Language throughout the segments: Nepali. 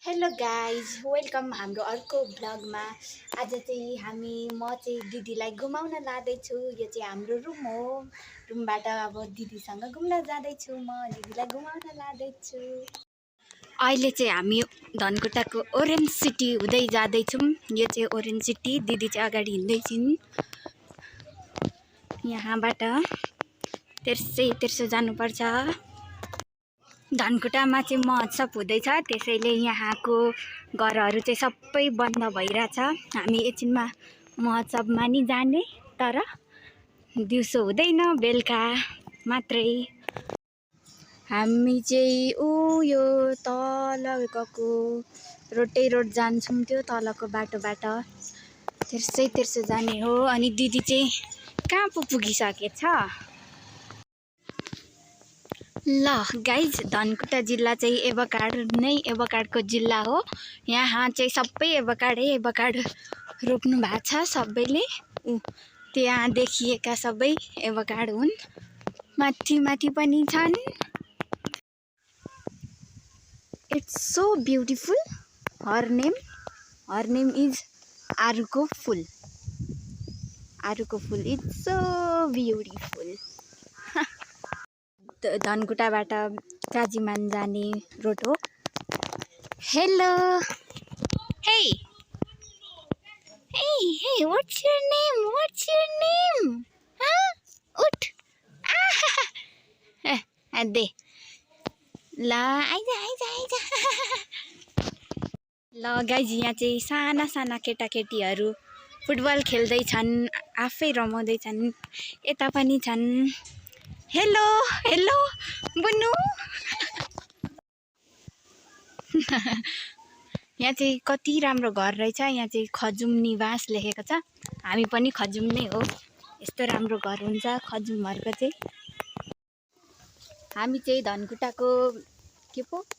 हेलो गाइज वेलकम हाम्रो अर्को ब्लगमा। आज चाहिँ म चाहिँ दिदीलाई घुमाउन लाँदैछु। यो चाहिँ हाम्रो रुम हो। रुमबाट अब दिदीसँग घुम्न जाँदैछु। म दिदीलाई घुमाउन लाँदैछु। अहिले चाहिँ हामी धनकुटाको ओरेन्ज सिटी हुँदै जाँदैछौँ। यो चाहिँ ओरेन्ज सिटी। दिदी चाहिँ अगाडि हिँड्दैछिन्। यहाँबाट तेर्सो जानुपर्छ। धनकुटामा चाहिँ महोत्सव हुँदैछ, त्यसैले यहाँको घरहरू चाहिँ सबै बन्द भइरहेछ। हामी एकछिनमा महोत्सवमा नि जाने, तर दिउँसो हुँदैन, बेलुका मात्रै। हामी चाहिँ यो तल गएको रोड जान्छौँ। त्यो तलको बाटोबाट तेर्सो जाने हो। अनि दिदी चाहिँ कहाँ पो पुगिसकेछ। ल गाइज, धनकुटा जिल्ला चाहिँ एभोकाडको जिल्ला हो। यहाँ चाहिँ सबै एभोकाड रोप्नु भएको छ सबैले। त्यहाँ देखिएका सबै एभोकाड हुन्। माथि पनि छन्। It's so beautiful. Her name is आरुको फुल। It's so beautiful. धनकुटाबाट काजीमान जाने रोड हो। Hello, hey what's your name? उठ दे ल, आइज। ल गाइज, यहाँ चाहिँ साना केटाकेटीहरू फुटबल खेल्दैछन्, आफै रमाउँदैछन्। यता पनि छन्। हेलो बुनु। यहाँ चाहिँ कति राम्रो घर रहेछ। यहाँ चाहिँ खजुम निवास लेखेको छ। हामी पनि खजुम नै हो। यस्तो राम्रो घर हुन्छ खजुमहरूको चाहिँ। हामी चाहिँ धनकुटाको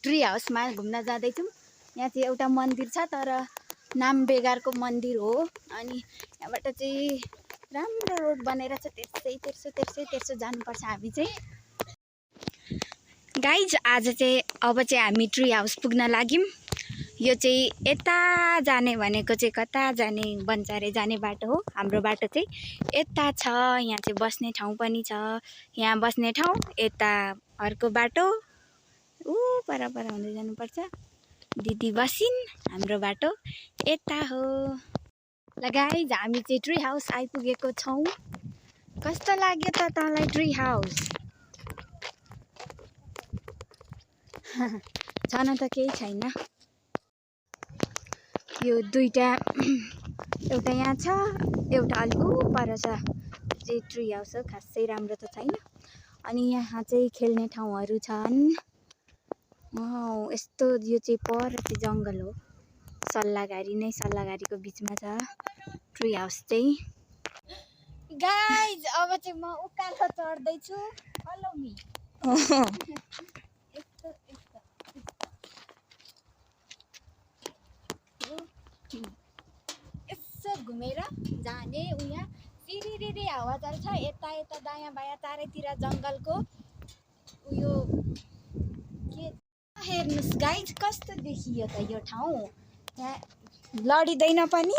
ट्री हाउसमा घुम्न जाँदैछौँ। यहाँ चाहिँ एउटा मन्दिर छ, तर नाम बेगारको मन्दिर हो। अनि यहाँबाट चाहिँ राम्रो रोड बनेर छ। तेर्सो जानुपर्छ हामी चाहिँ। गाइज, अब चाहिँ हामी ट्री हाउस पुग्न लाग्यौँ। यो चाहिँ यता जाने भनेको चाहिँ कता जाने, बन्चारे जाने बाटो हो। हाम्रो बाटो चाहिँ यता छ। यहाँ चाहिँ बस्ने ठाउँ पनि छ। यहाँ बस्ने ठाउँ, यता अर्को बाटो पर हुँदै जानुपर्छ। दिदी बसिन्। हाम्रो बाटो यता हो। ल गाइज, हामी चाहिँ ट्री हाउस आइपुगेको छौँ। कस्तो लाग्यो त तँलाई ट्री हाउस? छन त केही छैन। यो दुईटा, एउटा यहाँ छ, एउटा अलिक पर छ। चाहिँ ट्री हाउस हो, खासै राम्रो त छैन। अनि यहाँ चाहिँ खेल्ने ठाउँहरू छन्। यस्तो यो चाहिँ पर चाहिँ जङ्गल हो। सल्लाघारीको बिचमा छ ट्री हाउस चाहिँ। गाइज, अब चाहिँ म उकालो चढ्दैछु। Follow me. यसो घुमेर जाने। उहाँ सिरिरी हावा चल्छ। यता दायाँ बायाँ चारैतिर जङ्गलको उयो के। हेर्नुहोस् गाइज, कस्तो देखियो त यो ठाउँ। यहाँ लडिँदैन पनि,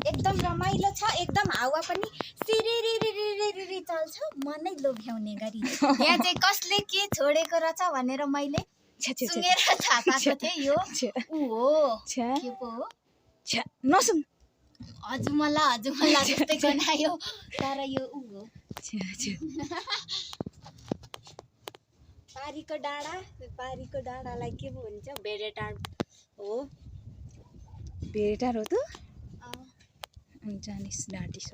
एकदम रमाइलो छ। एकदम हावा पनि सिरिरी चल्छ, मनै लोभ्याउने गरी। यहाँ चाहिँ कसले के छोडेको रहेछ भनेर मैले सुनेर थाहा पाएको थिएँ। यो हो के पो हो नसुन। हजुमला जस्तै गनायो, तर यो हो। पारीको डाँडालाई के पो भन्छ? भेडेटार हो। भेडेटार हो त। जानिस डाँटिस।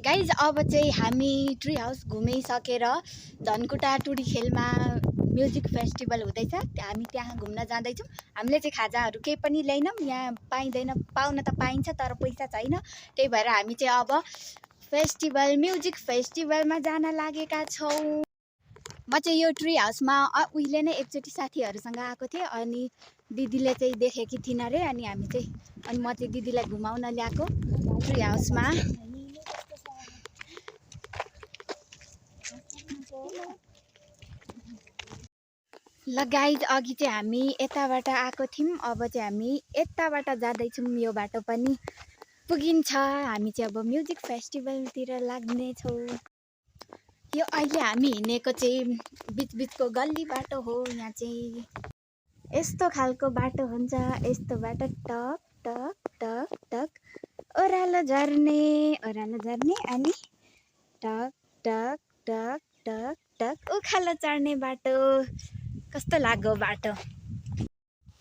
गाइज, अब चाहिँ हामी ट्री हाउस घुमिसकेर धनकुटा टुडीखेलमा म्युजिक फेस्टिभल हुँदैछ। हामी त्यहाँ घुम्न जाँदैछौँ। हामीले चाहिँ खाजाहरू केही पनि ल्याइनौँ। यहाँ पाउन त पाइन्छ, तर पैसा छैन। त्यही भएर हामी चाहिँ अब म्युजिक फेस्टिभलमा जान लागेका छौँ। म चाहिँ यो ट्री हाउसमा उहिले नै एकचोटि साथीहरूसँग आएको थिएँ। अनि दिदीले चाहिँ देखेकी थिइन् अरे। अनि म चाहिँ दिदीलाई घुमाउन ल्याएको ट्री हाउसमा। ल गाइज अघि चाहिँ हामी यताबाट आएको थियौँ, अब चाहिँ हामी यताबाट जाँदैछौँ। यो बाटो पनि पुगिन्छ। हामी चाहिँ अब म्युजिक फेस्टिभलतिर लाग्नेछौँ। यो अहिले हामी हिँडेको चाहिँ बिचबिचको गल्ली बाटो हो। यहाँ चाहिँ यस्तो खालको बाटो हुन्छ। यस्तो बाटो टक टक टक टक ओह्रालो झर्ने अनि टक टक टक टक टक उखालो चढ्ने बाटो। कस्तो लाग्यो बाटो।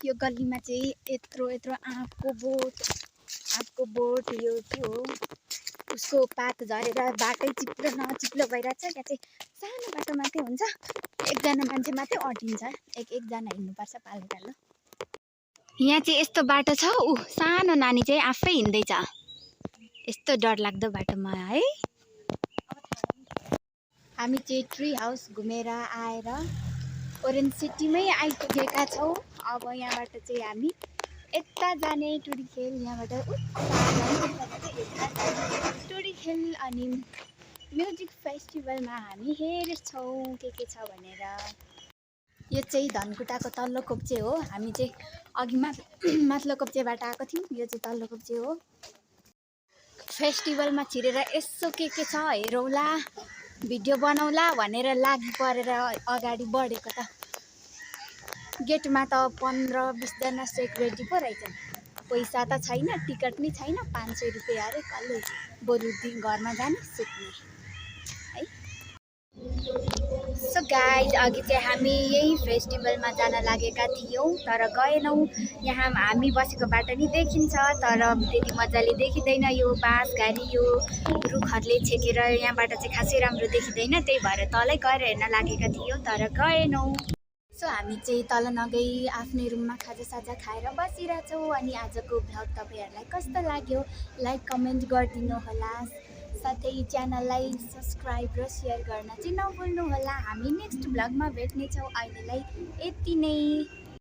यो गल्लीमा चाहिँ यत्रो यत्रो आँपको बोट यो के हो उसको पात झरेर बाटै चिप्लो नचिप्लो भइरहेछ। यहाँ चाहिँ सानो बाटो मात्रै हुन्छ, एकजना मान्छे मात्रै अटिन्छ, एकजना हिँड्नुपर्छ पालो पालो। यहाँ चाहिँ यस्तो बाटो छ, सानो नानी चाहिँ आफै हिँड्दैछ। यस्तो डरलाग्दो बाटोमा है। हामी चाहिँ ट्री हाउस घुमेर आएर ओरेन्ज सिटीमै आइपुगेका छौँ। अब यहाँबाट चाहिँ हामी यता जाने टुडिखेल, यहाँबाट टुडिखेल अनि म्युजिक फेस्टिभलमा हामी हेर्छौँ के छ भनेर। यो चाहिँ धनकुटाको तल्लो कोप्चे हो। हामी चाहिँ अघि माथिल्लो कोप्चेबाट आएको थियौँ। यो चाहिँ तल्लो कोप्चे हो। फेस्टिभलमा छिरेर यसो के छ हेरौँला, भिडियो बनाउला भनेर लागि परेर अगाडि बढेको त गेटमा त 15-20 जना सेक्युरिटी पो रहेछन्। पैसा त छैन, टिकट नि छैन, 500 रुपियाँ अरे कल्लै। बरु घरमा जाने सुत्ने है। सो गाइज अघि चाहिँ हामी यही फेस्टिभलमा जान लागेका थियौँ, तर गएनौँ। यहाँ हामी बसेको बाटो नि देखिन्छ, तर त्यति मजाले देखिँदैन। यो बाँसघारी यो रुखहरूले छेकेर यहाँबाट चाहिँ खासै राम्रो देखिँदैन। त्यही भएर तलै गएर हेर्न लागेका थियौँ, तर गएनौँ। सो हामी चाहिँ तल नगई आफ्नै रुममा खाजासाजा खाएर बसिरहेछौँ। अनि आजको भ्लग तपाईँहरूलाई कस्तो लाग्यो लाइक कमेन्ट गरिदिनु होला। साथै च्यानललाई सब्सक्राइब र सेयर गर्न चाहिँ नभुल्नु होला। हामी नेक्स्ट भ्लगमा भेट्नेछौँ। अहिलेलाई यति नै।